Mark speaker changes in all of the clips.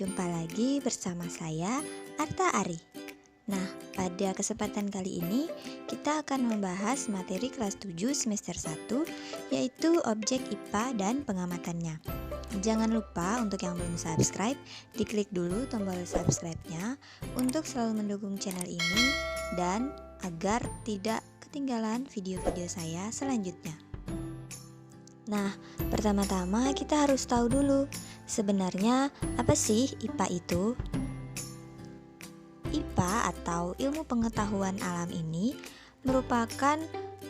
Speaker 1: jumpa lagi bersama saya, Arta Ari. Nah, pada kesempatan kali ini kita akan membahas materi kelas 7 semester 1, yaitu objek IPA dan pengamatannya. Jangan lupa untuk yang belum subscribe, diklik dulu tombol subscribe-nya untuk selalu mendukung channel ini dan agar tidak ketinggalan video-video saya selanjutnya. Nah, pertama-tama kita harus tahu dulu, sebenarnya apa sih IPA itu? IPA atau ilmu pengetahuan alam ini merupakan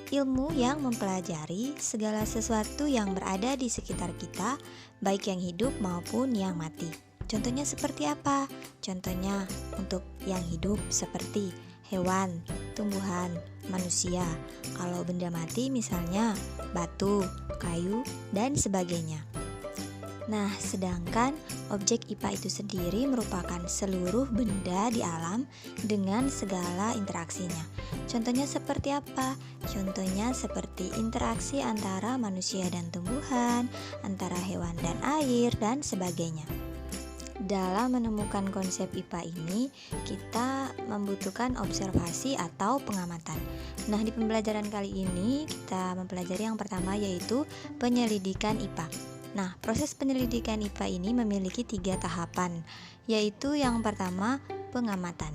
Speaker 1: ilmu yang mempelajari segala sesuatu yang berada di sekitar kita, baik yang hidup maupun yang mati. Contohnya seperti apa? Contohnya untuk yang hidup seperti hewan, tumbuhan, manusia. Kalau benda mati misalnya batu, kayu, dan sebagainya. Nah, sedangkan objek IPA itu sendiri merupakan seluruh benda di alam dengan segala interaksinya. Contohnya seperti apa? Contohnya seperti interaksi antara manusia dan tumbuhan, antara hewan dan air, dan sebagainya. Dalam menemukan konsep IPA ini, kita membutuhkan observasi atau pengamatan. Nah, di pembelajaran kali ini kita mempelajari yang pertama, yaitu penyelidikan IPA. Nah, proses penyelidikan IPA ini memiliki 3 tahapan, yaitu yang pertama, pengamatan.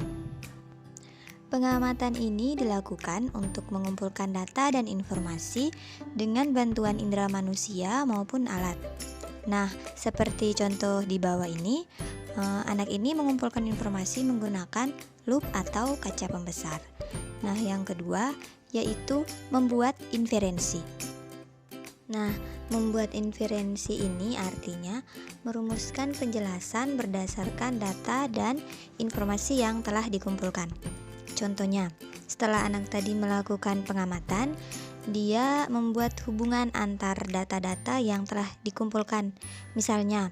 Speaker 1: Pengamatan ini dilakukan untuk mengumpulkan data dan informasi dengan bantuan indera manusia maupun alat. Nah, seperti contoh di bawah ini, anak ini mengumpulkan informasi menggunakan lup atau kaca pembesar. Nah, yang kedua yaitu membuat inferensi. Nah, membuat inferensi ini artinya merumuskan penjelasan berdasarkan data dan informasi yang telah dikumpulkan. Contohnya, setelah anak tadi melakukan pengamatan, dia membuat hubungan antar data-data yang telah dikumpulkan. Misalnya,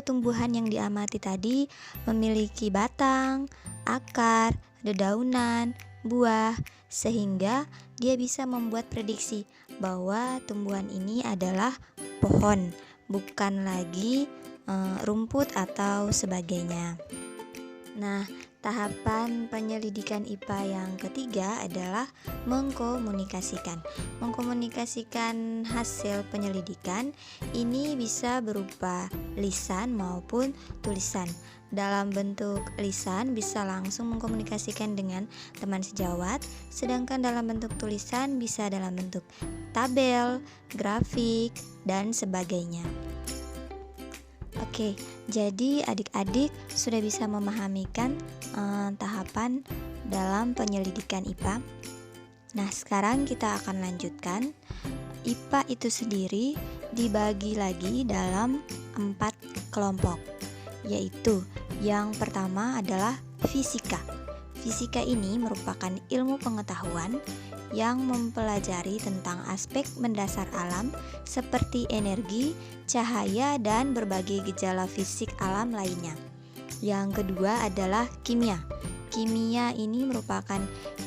Speaker 1: tumbuhan yang diamati tadi memiliki batang, akar, dedaunan, buah, sehingga dia bisa membuat prediksi bahwa tumbuhan ini adalah pohon, bukan lagi rumput atau sebagainya. Nah, tahapan penyelidikan IPA yang ketiga adalah mengkomunikasikan. Mengkomunikasikan hasil penyelidikan ini bisa berupa lisan maupun tulisan. Dalam bentuk lisan bisa langsung mengkomunikasikan dengan teman sejawat, sedangkan dalam bentuk tulisan bisa dalam bentuk tabel, grafik, dan sebagainya. Oke, jadi adik-adik sudah bisa memahamikan tahapan dalam penyelidikan IPA. Nah, sekarang kita akan lanjutkan. IPA itu sendiri dibagi lagi dalam 4 kelompok, yaitu yang pertama adalah fisika. Fisika ini merupakan ilmu pengetahuan yang mempelajari tentang aspek mendasar alam seperti energi, cahaya, dan berbagai gejala fisik alam lainnya. Yang kedua adalah kimia. Kimia ini merupakan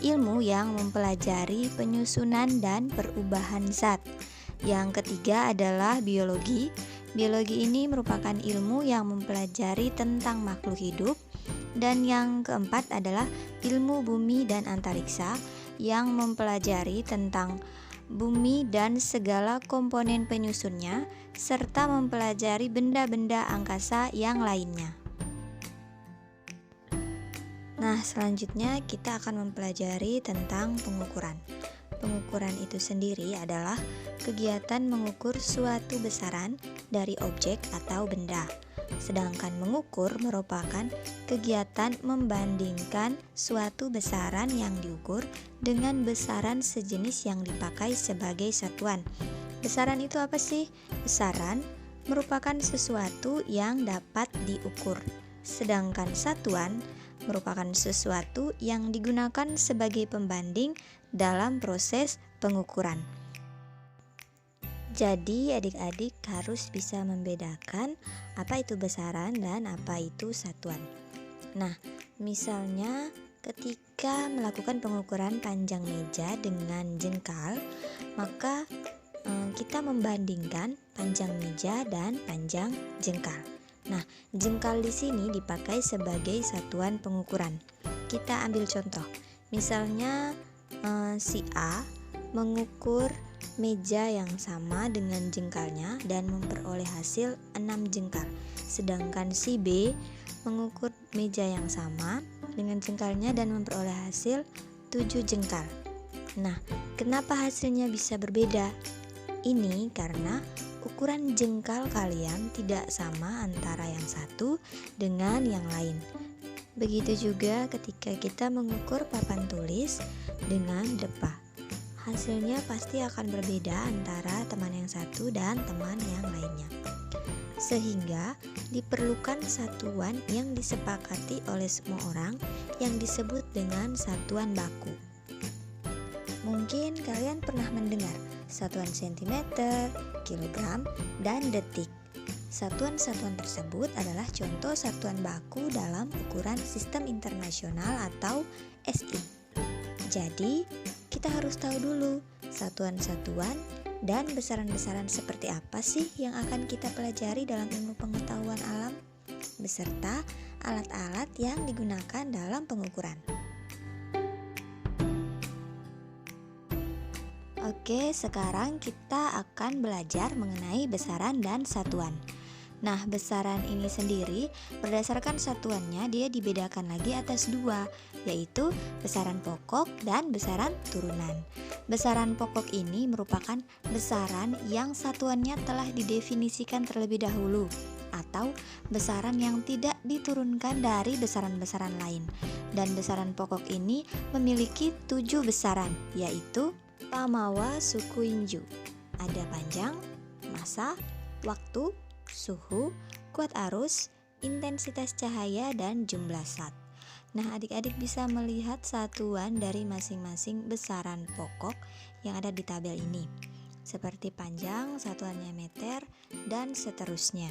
Speaker 1: ilmu yang mempelajari penyusunan dan perubahan zat. Yang ketiga adalah biologi. Biologi ini merupakan ilmu yang mempelajari tentang makhluk hidup. Dan yang keempat adalah ilmu bumi dan antariksa yang mempelajari tentang bumi dan segala komponen penyusunnya, serta mempelajari benda-benda angkasa yang lainnya. Nah, selanjutnya kita akan mempelajari tentang pengukuran. Pengukuran itu sendiri adalah kegiatan mengukur suatu besaran dari objek atau benda. Sedangkan mengukur merupakan kegiatan membandingkan suatu besaran yang diukur dengan besaran sejenis yang dipakai sebagai satuan. Besaran itu apa sih? Besaran merupakan sesuatu yang dapat diukur. Sedangkan satuan merupakan sesuatu yang digunakan sebagai pembanding dalam proses pengukuran. Jadi adik-adik harus bisa membedakan apa itu besaran dan apa itu satuan. Nah, misalnya ketika melakukan pengukuran panjang meja dengan jengkal, maka kita membandingkan panjang meja dan panjang jengkal. Nah, jengkal di sini dipakai sebagai satuan pengukuran. Kita ambil contoh. Misalnya si A mengukur meja yang sama dengan jengkalnya dan memperoleh hasil 6 jengkal. Sedangkan si B mengukur meja yang sama dengan jengkalnya dan memperoleh hasil 7 jengkal. Nah, kenapa hasilnya bisa berbeda? Ini karena ukuran jengkal kalian tidak sama antara yang satu dengan yang lain. Begitu juga ketika kita mengukur papan tulis dengan depa. Hasilnya pasti akan berbeda antara teman yang satu dan teman yang lainnya. Sehingga diperlukan satuan yang disepakati oleh semua orang yang disebut dengan satuan baku. Mungkin kalian pernah mendengar satuan sentimeter, kilogram, dan detik. Satuan-satuan tersebut adalah contoh satuan baku dalam ukuran sistem internasional atau SI. Jadi, kita harus tahu dulu satuan-satuan dan besaran-besaran seperti apa sih yang akan kita pelajari dalam ilmu pengetahuan alam, beserta alat-alat yang digunakan dalam pengukuran. Oke, sekarang kita akan belajar mengenai besaran dan satuan. Nah, besaran ini sendiri berdasarkan satuannya dia dibedakan lagi atas dua, yaitu besaran pokok dan besaran turunan. Besaran pokok ini merupakan besaran yang satuannya telah didefinisikan terlebih dahulu, atau besaran yang tidak diturunkan dari besaran-besaran lain. Dan besaran pokok ini memiliki 7 besaran, yaitu Pamawa suku Inju. Ada panjang, massa, waktu, suhu, kuat arus, intensitas cahaya, dan jumlah zat. Nah, adik-adik bisa melihat satuan dari masing-masing besaran pokok yang ada di tabel ini. Seperti panjang, satuannya meter, dan seterusnya.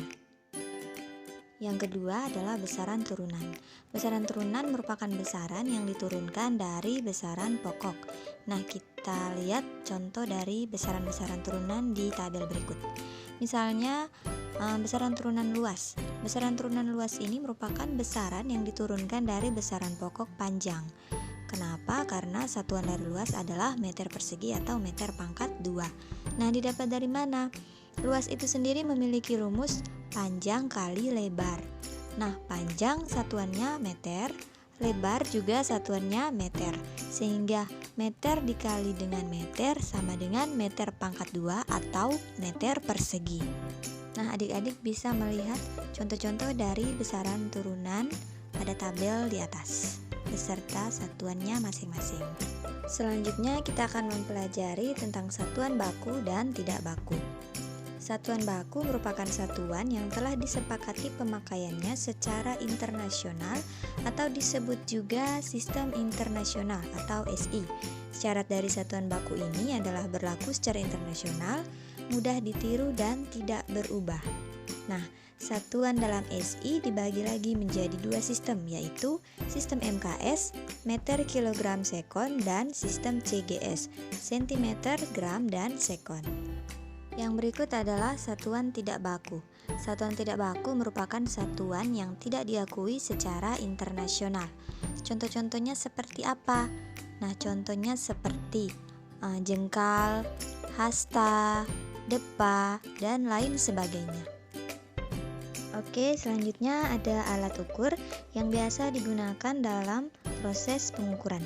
Speaker 1: Yang kedua adalah besaran turunan. Besaran turunan merupakan besaran yang diturunkan dari besaran pokok. Nah, kita lihat contoh dari besaran-besaran turunan di tabel berikut. Misalnya, besaran turunan luas. Besaran turunan luas ini merupakan besaran yang diturunkan dari besaran pokok panjang. Kenapa? Karena satuan dari luas adalah meter persegi atau meter pangkat 2. Nah, didapat dari mana? Luas itu sendiri memiliki rumus panjang kali lebar. Nah, panjang satuannya meter, lebar juga satuannya meter. Sehingga meter dikali dengan meter sama dengan meter pangkat 2 atau meter persegi. Nah, adik-adik bisa melihat contoh-contoh dari besaran turunan pada tabel di atas, beserta satuannya masing-masing. Selanjutnya kita akan mempelajari tentang satuan baku dan tidak baku. Satuan baku merupakan satuan yang telah disepakati pemakaiannya secara internasional atau disebut juga sistem internasional atau SI. Syarat dari satuan baku ini adalah berlaku secara internasional, mudah ditiru dan tidak berubah. Nah, satuan dalam SI dibagi lagi menjadi 2 sistem, yaitu sistem MKS, meter kilogram sekon, dan sistem CGS, sentimeter, gram, dan sekon. Yang berikut adalah satuan tidak baku. Satuan tidak baku merupakan satuan yang tidak diakui secara internasional. Contoh-contohnya seperti apa? Nah, contohnya seperti jengkal, hasta, depa, dan lain sebagainya. Oke, selanjutnya ada alat ukur yang biasa digunakan dalam proses pengukuran.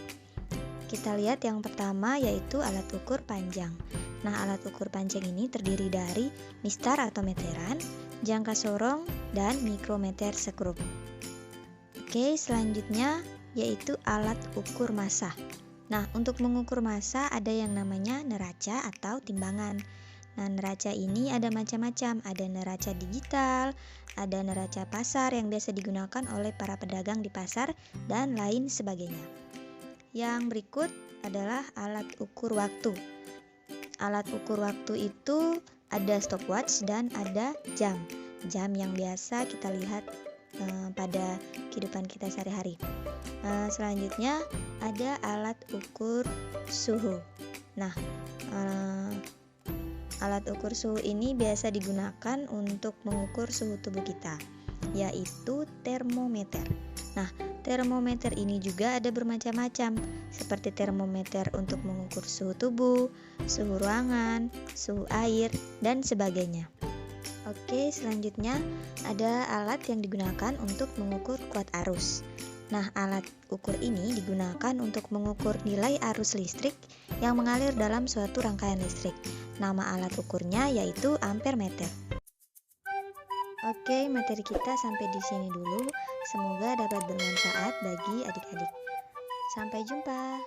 Speaker 1: Kita lihat yang pertama yaitu alat ukur panjang. Nah, alat ukur panjang ini terdiri dari mistar atau meteran, jangka sorong, dan mikrometer sekrup. Oke, selanjutnya yaitu alat ukur massa. Nah, untuk mengukur massa ada yang namanya neraca atau timbangan. Nah, neraca ini ada macam-macam, ada neraca digital, ada neraca pasar yang biasa digunakan oleh para pedagang di pasar, dan lain sebagainya. Yang berikut adalah alat ukur waktu. Alat ukur waktu itu ada stopwatch dan ada jam. Jam yang biasa kita lihat pada kehidupan kita sehari-hari. Selanjutnya ada alat ukur suhu. Nah, alat ukur suhu ini biasa digunakan untuk mengukur suhu tubuh kita. yaitu termometer. Nah, termometer ini juga ada bermacam-macam, seperti termometer untuk mengukur suhu tubuh, suhu ruangan, suhu air, dan sebagainya. Oke, selanjutnya ada alat yang digunakan untuk mengukur kuat arus. Nah, alat ukur ini digunakan untuk mengukur nilai arus listrik yang mengalir dalam suatu rangkaian listrik. Nama alat ukurnya yaitu ampere meter. Oke, materi kita sampai di sini dulu. Semoga dapat bermanfaat bagi adik-adik. Sampai jumpa.